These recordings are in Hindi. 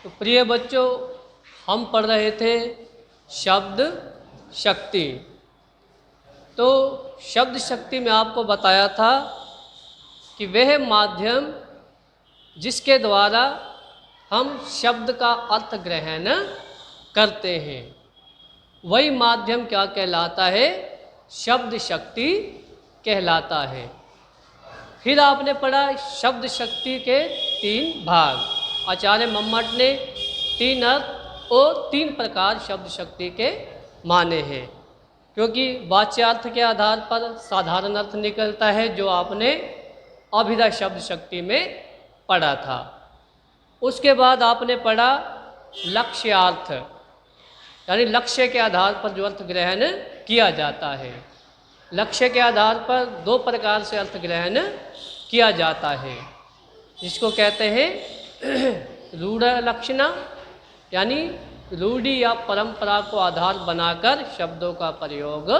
तो प्रिय बच्चों, हम पढ़ रहे थे शब्द शक्ति। तो शब्द शक्ति में आपको बताया था कि वह माध्यम जिसके द्वारा हम शब्द का अर्थ ग्रहण करते हैं, वही माध्यम क्या कहलाता है? शब्द शक्ति कहलाता है। फिर आपने पढ़ा शब्द शक्ति के 3 भाग। आचार्य मम्मट ने 3 अर्थ और 3 प्रकार शब्द शक्ति के माने हैं, क्योंकि वाच्यार्थ के आधार पर साधारण अर्थ निकलता है, जो आपने अभिधा शब्द शक्ति में पढ़ा था। उसके बाद आपने पढ़ा लक्ष्यार्थ, यानी लक्ष्य के आधार पर जो अर्थ ग्रहण किया जाता है। लक्ष्य के आधार पर 2 प्रकार से अर्थ ग्रहण किया जाता है, जिसको कहते हैं रूढ़ लक्षणा, यानी रूढ़ी या परंपरा को आधार बनाकर शब्दों का प्रयोग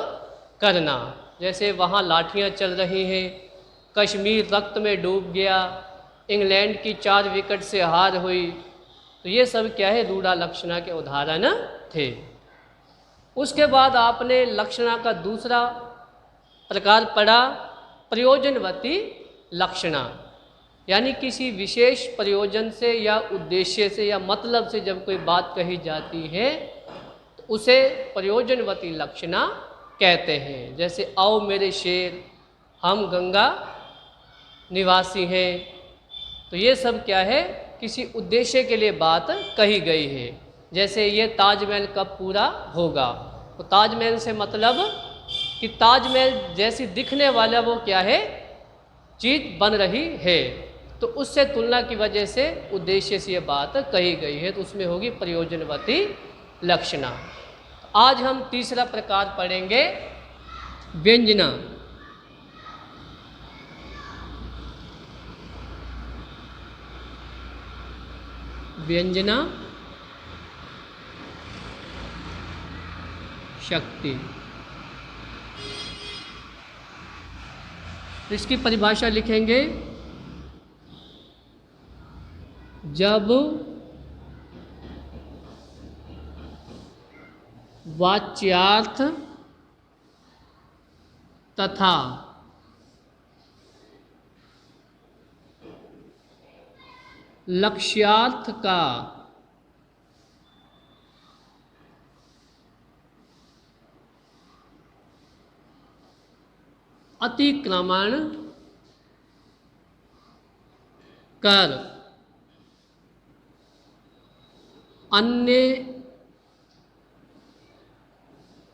करना। जैसे वहाँ लाठियाँ चल रही हैं, कश्मीर रक्त में डूब गया, इंग्लैंड की 4 विकेट से हार हुई, तो ये सब क्या है? रूढ़ा लक्षणा के उदाहरण थे। उसके बाद आपने लक्षणा का दूसरा प्रकार पढ़ा प्रयोजनवती लक्षणा, यानी किसी विशेष प्रयोजन से या उद्देश्य से या मतलब से जब कोई बात कही जाती है तो उसे प्रयोजनवती लक्षणा कहते हैं। जैसे आओ मेरे शेर, हम गंगा निवासी हैं, तो ये सब क्या है? किसी उद्देश्य के लिए बात कही गई है। जैसे ये ताजमहल कब पूरा होगा, तो ताजमहल से मतलब कि ताजमहल जैसी दिखने वाला वो क्या है? चीज़ बन रही है, तो उससे तुलना की वजह से उद्देश्य से ये बात कही गई है, तो उसमें होगी प्रयोजनवती लक्षणा। आज हम तीसरा प्रकार पढ़ेंगे व्यंजना। व्यंजना शक्ति। इसकी परिभाषा लिखेंगे, जब वाच्यार्थ तथा लक्ष्यार्थ का अतिक्रमण कर अन्य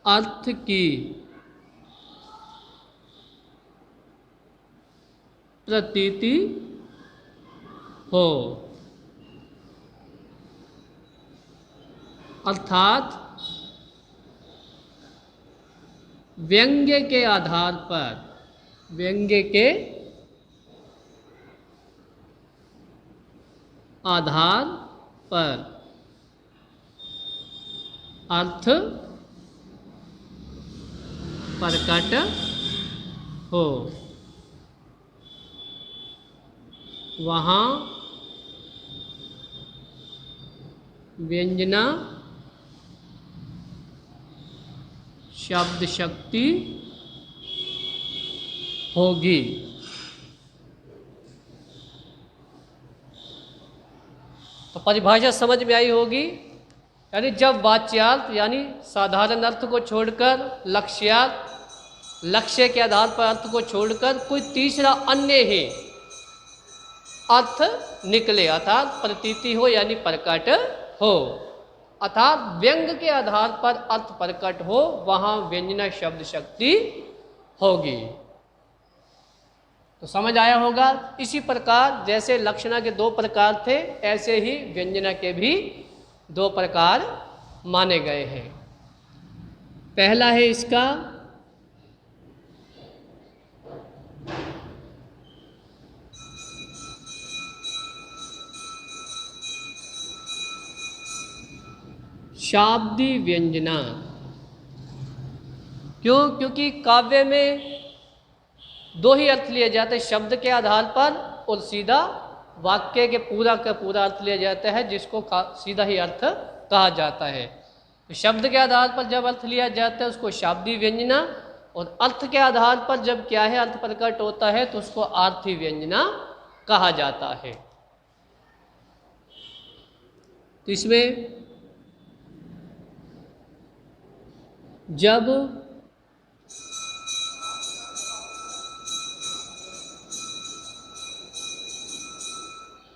अर्थ की प्रतीति हो, अर्थात व्यंग्य के आधार पर, व्यंग्य के आधार पर अर्थ प्रकट हो, वहाँ व्यंजना शब्द शक्ति होगी। तो परिभाषा समझ में आई होगी, यानी जब वाच्यार्थ यानी साधारण अर्थ को छोड़कर लक्ष्यार्थ, लक्ष्य के आधार पर अर्थ को छोड़कर कोई तीसरा अन्य ही अर्थ निकले, अर्थात प्रतीति हो यानी प्रकट हो, अर्थात व्यंग के आधार पर अर्थ प्रकट हो, वहाँ व्यंजना शब्द शक्ति होगी। तो समझ आया होगा। इसी प्रकार जैसे लक्षणा के 2 प्रकार थे, ऐसे ही व्यंजना के भी 2 प्रकार माने गए हैं। पहला है इसका शाब्दी व्यंजना। क्यों? क्योंकि काव्य में 2 ही अर्थ लिए जाते हैं, शब्द के आधार पर और सीधा वाक्य के पूरा का पूरा अर्थ लिया जाता है, जिसको सीधा ही अर्थ कहा जाता है। तो शब्द के आधार पर जब अर्थ लिया जाता है उसको शाब्दिक व्यंजना, और अर्थ के आधार पर जब क्या है अर्थ प्रकट होता है तो उसको आर्थी व्यंजना कहा जाता है। तो इसमें जब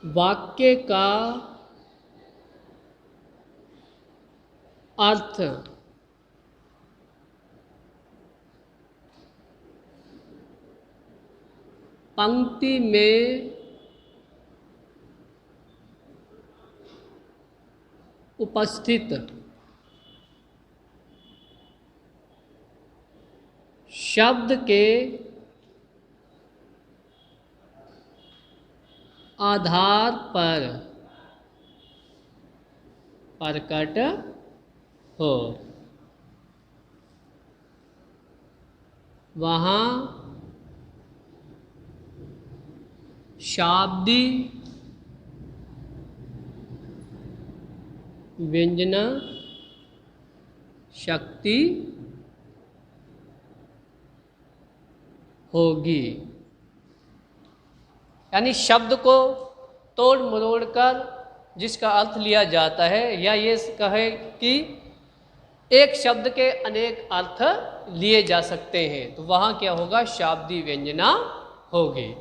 वाक्य का अर्थ पंक्ति में उपस्थित शब्द के आधार पर प्रकट हो, वहाँ शाब्दिक व्यंजना शक्ति होगी। यानी शब्द को तोड़ मरोड़ कर जिसका अर्थ लिया जाता है, या ये कहे कि एक शब्द के अनेक अर्थ लिए जा सकते हैं, तो वहाँ क्या होगा, शाब्दिक व्यंजना होगी।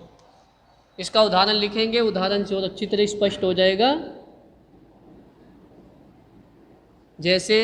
इसका उदाहरण लिखेंगे, उदाहरण से और अच्छी तरह स्पष्ट हो जाएगा। जैसे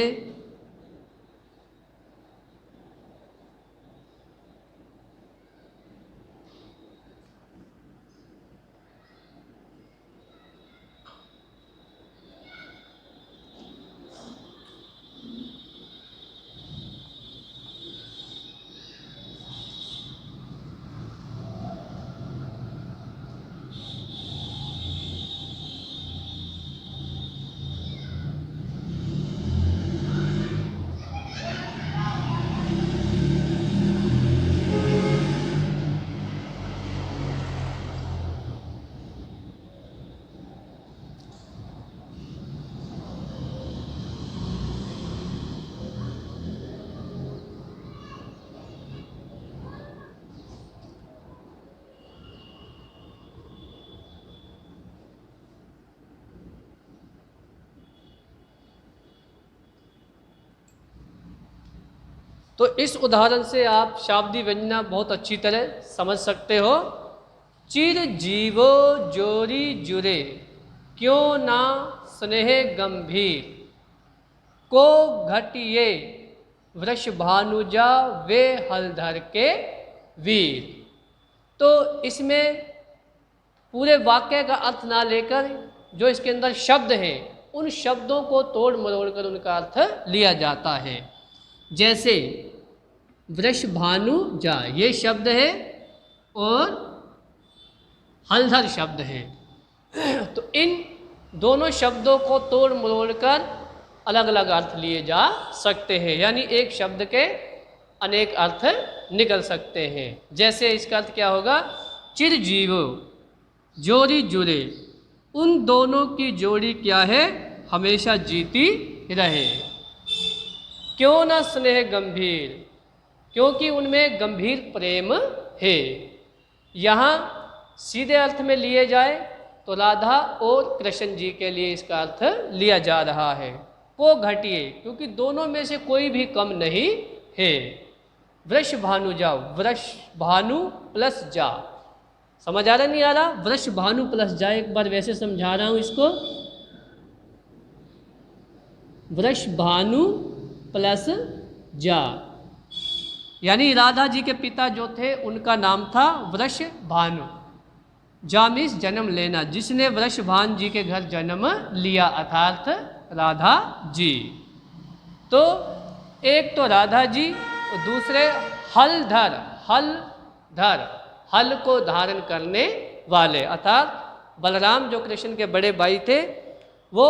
तो इस उदाहरण से आप शाब्दिक व्यंजना बहुत अच्छी तरह समझ सकते हो। चिर जीवो जोरी जुरे, क्यों ना स्नेह गंभीर, को घटिए वृषभानुजा वे हलधर के वीर। तो इसमें पूरे वाक्य का अर्थ ना लेकर जो इसके अंदर शब्द हैं उन शब्दों को तोड़ मरोड़ कर उनका अर्थ लिया जाता है। जैसे वृषभानु जा ये शब्द है और हलधर शब्द है, तो इन दोनों शब्दों को तोड़ मरोड़ कर अलग अलग अर्थ लिए जा सकते हैं, यानी एक शब्द के अनेक अर्थ निकल सकते हैं। जैसे इसका अर्थ क्या होगा, चिरजीवो जोड़ी जुड़े, उन दोनों की जोड़ी क्या है, हमेशा जीती रहे। क्यों ना स्नेह गंभीर, क्योंकि उनमें गंभीर प्रेम है। यहाँ सीधे अर्थ में लिए जाए तो राधा और कृष्ण जी के लिए इसका अर्थ लिया जा रहा है। को घटिए, क्योंकि दोनों में से कोई भी कम नहीं है। वृष भानु जा, वृष भानु प्लस जा, समझ आ रहा नहीं आ रहा, वृष भानु प्लस जा, एक बार वैसे समझा रहा हूँ इसको। वृष भानु प्लस जा, यानी राधा जी के पिता जो थे उनका नाम था वृष भानु। जा मीन्स जन्म लेना, जिसने वृषभान जी के घर जन्म लिया अर्थात राधा जी। तो एक तो राधा जी और दूसरे हलधर, हलधर हल को धारण करने वाले, अर्थात बलराम जो कृष्ण के बड़े भाई थे वो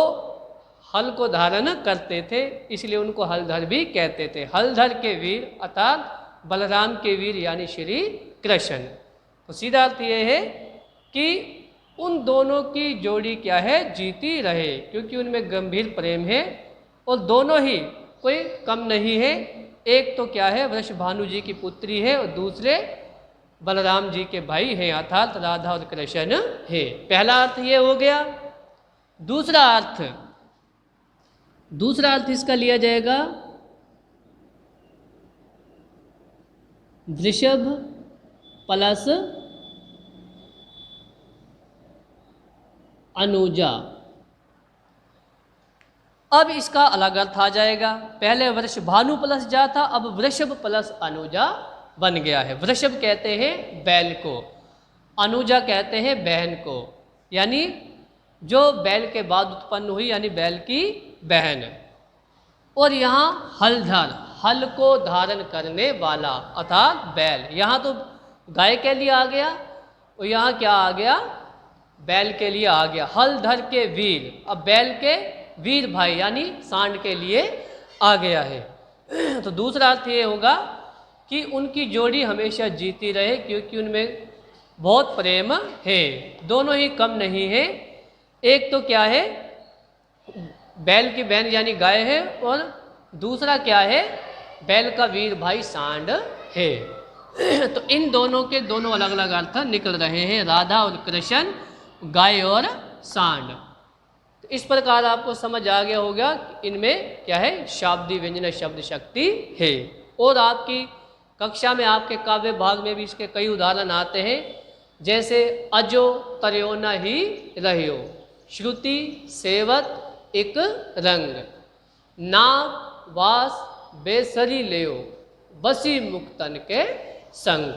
हल को धारण करते थे, इसलिए उनको हलधर भी कहते थे। हलधर के वीर अर्थात बलराम के वीर यानी श्री कृष्ण। तो सीधा अर्थ ये है कि उन दोनों की जोड़ी क्या है, जीती रहे, क्योंकि उनमें गंभीर प्रेम है और दोनों ही कोई कम नहीं है। एक तो क्या है, वृषभानु जी की पुत्री है और दूसरे बलराम जी के भाई हैं, अर्थात राधा और कृष्ण है। पहला अर्थ ये हो गया। दूसरा अर्थ इसका लिया जाएगा वृषभ प्लस अनुजा। अब इसका अलग अर्थ आ जाएगा। पहले वृषभानु प्लस जा था, अब वृषभ प्लस अनुजा बन गया है। वृषभ कहते हैं बैल को, अनुजा कहते हैं बहन को, यानी जो बैल के बाद उत्पन्न हुई, यानी बैल की बहन। और यहाँ हलधर, हल को धारण करने वाला अर्थात बैल। यहाँ तो गाय के लिए आ गया और यहाँ क्या आ गया, बैल के लिए आ गया। हलधर के वीर, अब बैल के वीर भाई यानी सांड के लिए आ गया है। तो दूसरा अर्थ ये होगा कि उनकी जोड़ी हमेशा जीती रहे, क्योंकि उनमें बहुत प्रेम है, दोनों ही कम नहीं है। एक तो क्या है, बैल की बहन यानी गाय है, और दूसरा क्या है, बैल का वीर भाई सांड है। तो इन दोनों के दोनों अलग अलग अर्थ निकल रहे हैं, राधा और कृष्ण, गाय और सांड। तो इस प्रकार आपको समझ आ गया होगा कि इनमें क्या है, शाब्दी व्यंजन शब्द शक्ति है। और आपकी कक्षा में आपके काव्य भाग में भी इसके कई उदाहरण आते हैं, जैसे अजो तर्योना ही रहियो, श्रुति सेवत एक रंग, नाग वास बेसरी लेयो, बसी मुक्तन के संग।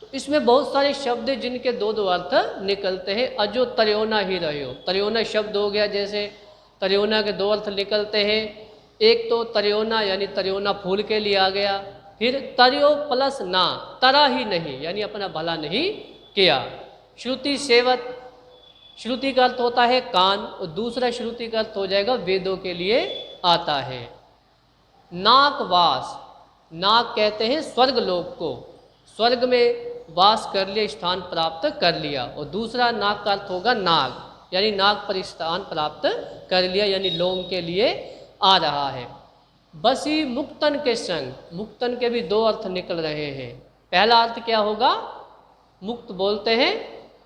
तो इसमें बहुत सारे शब्द हैं जिनके दो दो अर्थ निकलते हैं। अजो तर्योना ही रहियो, तर्योना शब्द हो गया, जैसे तर्योना के दो अर्थ निकलते हैं। एक तो तर्योना यानी तर्योना फूल के लिए आ गया, फिर तर्यो प्लस ना, तरा ही नहीं यानी अपना भला नहीं किया। श्रुति सेवत, श्रुति का अर्थ होता है कान, और दूसरा श्रुति का अर्थ हो जाएगा वेदों के लिए आता है। नाक वास, नाक कहते हैं स्वर्ग लोक को, स्वर्ग में वास कर लिया, स्थान प्राप्त कर लिया। और दूसरा नाक का अर्थ होगा नाग, यानी नाग पर स्थान प्राप्त कर लिया, यानी लोम के लिए आ रहा है। बसी मुक्तन के संग, मुक्तन के भी दो अर्थ निकल रहे हैं। पहला अर्थ क्या होगा, मुक्त बोलते हैं,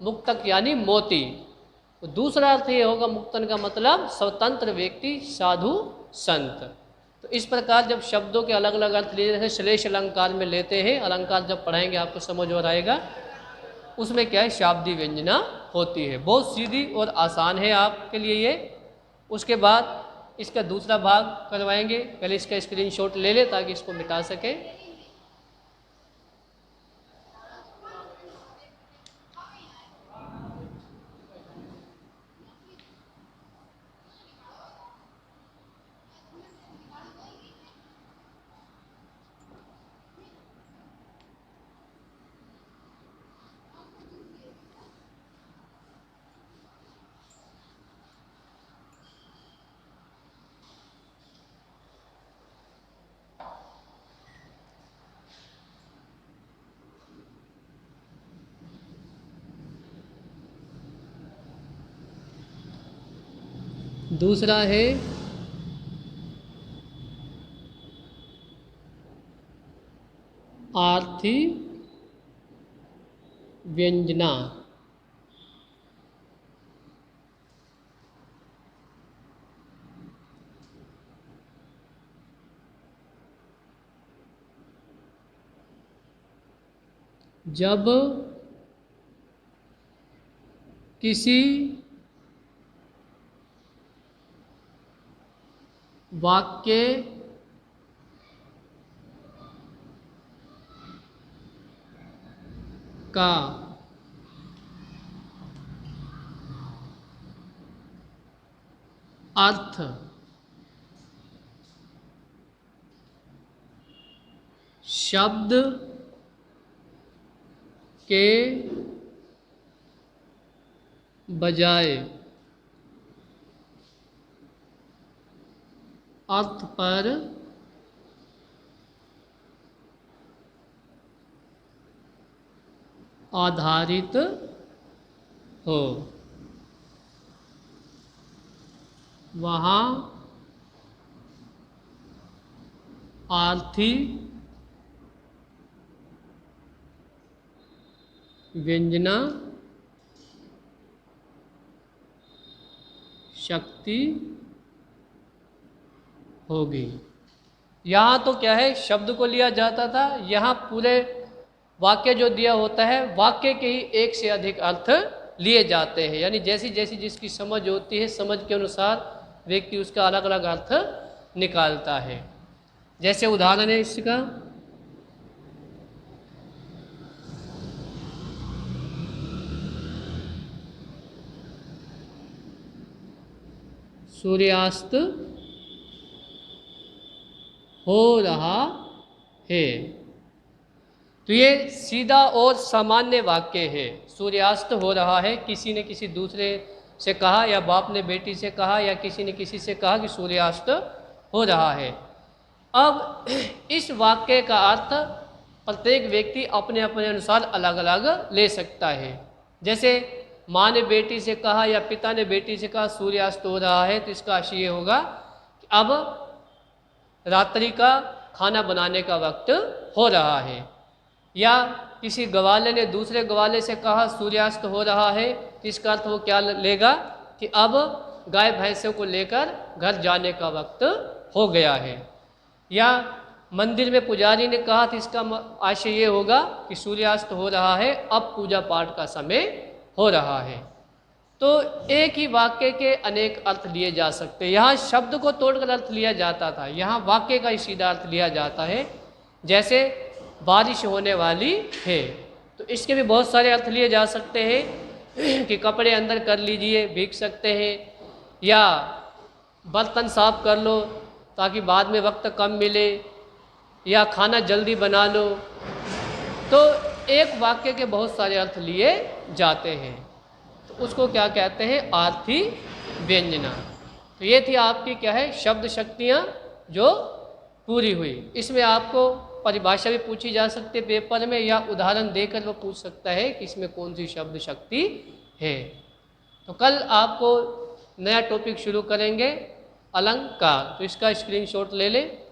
मुक्तक यानी मोती। तो दूसरा अर्थ ये होगा, मुक्तन का मतलब स्वतंत्र व्यक्ति, साधु संत। तो इस प्रकार जब शब्दों के अलग अलग अर्थ लिए, जैसे श्लेष अलंकार में लेते हैं, अलंकार जब पढ़ाएंगे आपको समझ और आएगा, उसमें क्या है, शाब्दी व्यंजना होती है। बहुत सीधी और आसान है आपके लिए ये। उसके बाद इसका दूसरा भाग करवाएंगे, पहले इसका स्क्रीनशॉट ले ले ताकि इसको मिटा सके। दूसरा है आर्थी व्यंजना, जब किसी वाक्य का अर्थ शब्द के बजाय अर्थ पर आधारित हो। वहाँ आर्थी व्यंजना शक्ति होगी। यहाँ तो क्या है, शब्द को लिया जाता था, यहाँ पूरे वाक्य जो दिया होता है वाक्य के ही एक से अधिक अर्थ लिए जाते हैं। यानी जैसी जैसी जिसकी समझ होती है, समझ के अनुसार व्यक्ति उसका अलग अलग अर्थ निकालता है। जैसे उदाहरण है इसका, सूर्यास्त हो रहा है। तो ये सीधा और सामान्य वाक्य है। सूर्यास्त हो रहा है, किसी ने किसी दूसरे से कहा, या बाप ने बेटी से कहा, या किसी ने किसी से कहा कि सूर्यास्त हो रहा है। अब इस वाक्य का अर्थ प्रत्येक व्यक्ति अपने अपने अनुसार अलग अलग ले सकता है। जैसे माँ ने बेटी से कहा या पिता ने बेटी से कहा सूर्यास्त हो रहा है, तो इसका अर्थ ये होगा कि अब रात्रि का खाना बनाने का वक्त हो रहा है। या किसी ग्वाले ने दूसरे ग्वाले से कहा सूर्यास्त हो रहा है, तो इसका अर्थ वो क्या लेगा कि अब गाय भैंसों को लेकर घर जाने का वक्त हो गया है। या मंदिर में पुजारी ने कहा, तो इसका आशय ये होगा कि सूर्यास्त हो रहा है, अब पूजा पाठ का समय हो रहा है। तो एक ही वाक्य के अनेक अर्थ लिए जा सकते हैं। यहाँ शब्द को तोड़कर अर्थ लिया जाता था, यहाँ वाक्य का ही सीधा अर्थ लिया जाता है। जैसे बारिश होने वाली है, तो इसके भी बहुत सारे अर्थ लिए जा सकते हैं कि कपड़े अंदर कर लीजिए, भीग सकते हैं, या बर्तन साफ कर लो ताकि बाद में वक्त कम मिले, या खाना जल्दी बना लो। तो एक वाक्य के बहुत सारे अर्थ लिए जाते हैं, तो उसको क्या कहते हैं, आर्थी व्यंजना। तो ये थी आपकी क्या है, शब्द शक्तियाँ जो पूरी हुई। इसमें आपको परिभाषा भी पूछी जा सकती है पेपर में, या उदाहरण देकर वो पूछ सकता है कि इसमें कौन सी शब्द शक्ति है। तो कल आपको नया टॉपिक शुरू करेंगे, अलंकार। तो इसका स्क्रीनशॉट ले लें।